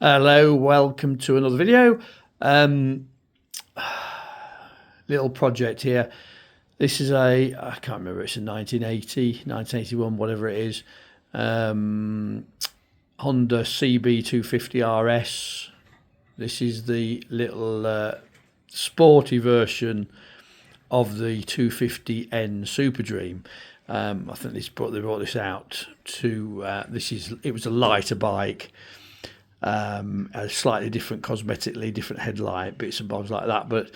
Hello, welcome to another video. Little project here. This is I can't remember, it's a 1980, 1981, whatever it is. Honda CB250RS. This is the little sporty version of the 250N Super Dream. I think they brought this out to it was a lighter bike, a slightly different, cosmetically different headlight, bits and bobs like that, but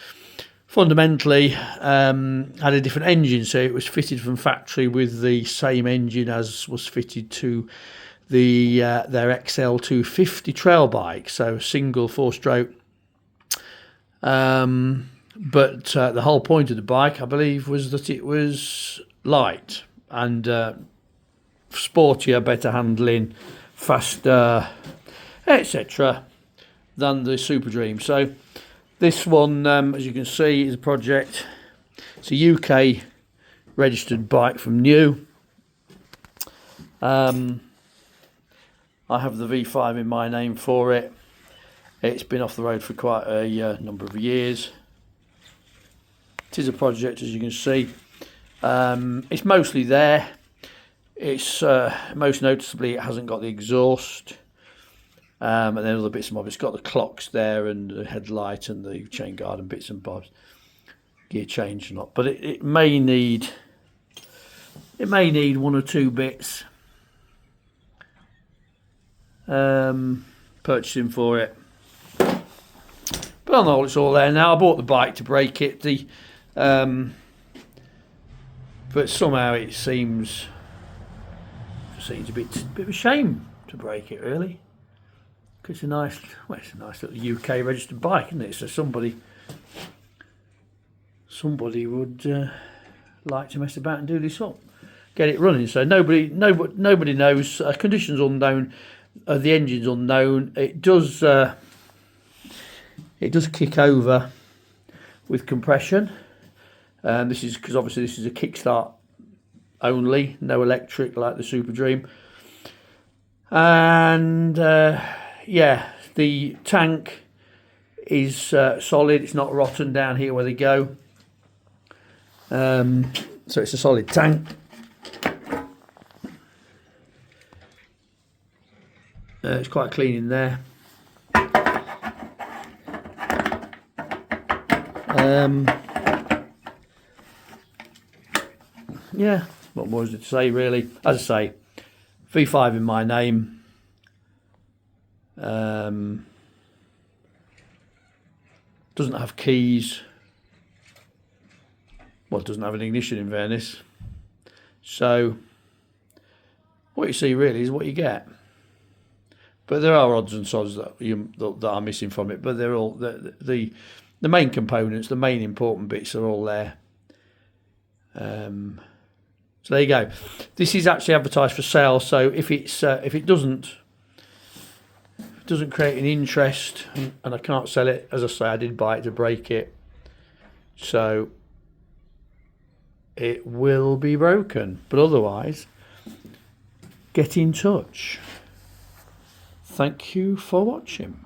fundamentally had a different engine. So it was fitted from factory with the same engine as was fitted to the their XL250 trail bike, so single 4-stroke. But the whole point of the bike, I believe, was that it was light and sportier, better handling, faster, etc. than the Super Dream. So this one, as you can see, is a project. It's a UK registered bike from new. I have the V5 in my name for it. It's been off the road for quite a number of years. It is a project, as you can see. It's mostly there. It's most noticeably it hasn't got the exhaust, and then other bits and bobs. It's got the clocks there and the headlight and the chain guard and bits and bobs, gear change and not. But it may need one or two bits purchasing for it. But on the whole, it's all there now. I bought the bike to break it. But somehow it seems a bit of a shame to break it, really, because it's a nice little UK registered bike, isn't it? So somebody would like to mess about and do this up, get it running. So nobody knows. Conditions unknown. The engine's unknown. It does kick over with compression. This is because obviously this is a kickstart only, no electric like the Super Dream. And yeah, the tank is solid. It's not rotten down here where they go. So it's a solid tank. It's quite clean in there. Yeah, what more is it to say, really? As I say, V5 in my name. Doesn't have keys. Well, it doesn't have an ignition, in fairness. So what you see really is what you get. But there are odds and sods that are missing from it. But they're all the main components, the main important bits are all there. So there you go. This is actually advertised for sale. So if it doesn't create an interest and I can't sell it, as I say, I did buy it to break it, so it will be broken. But otherwise, get in touch. Thank you for watching.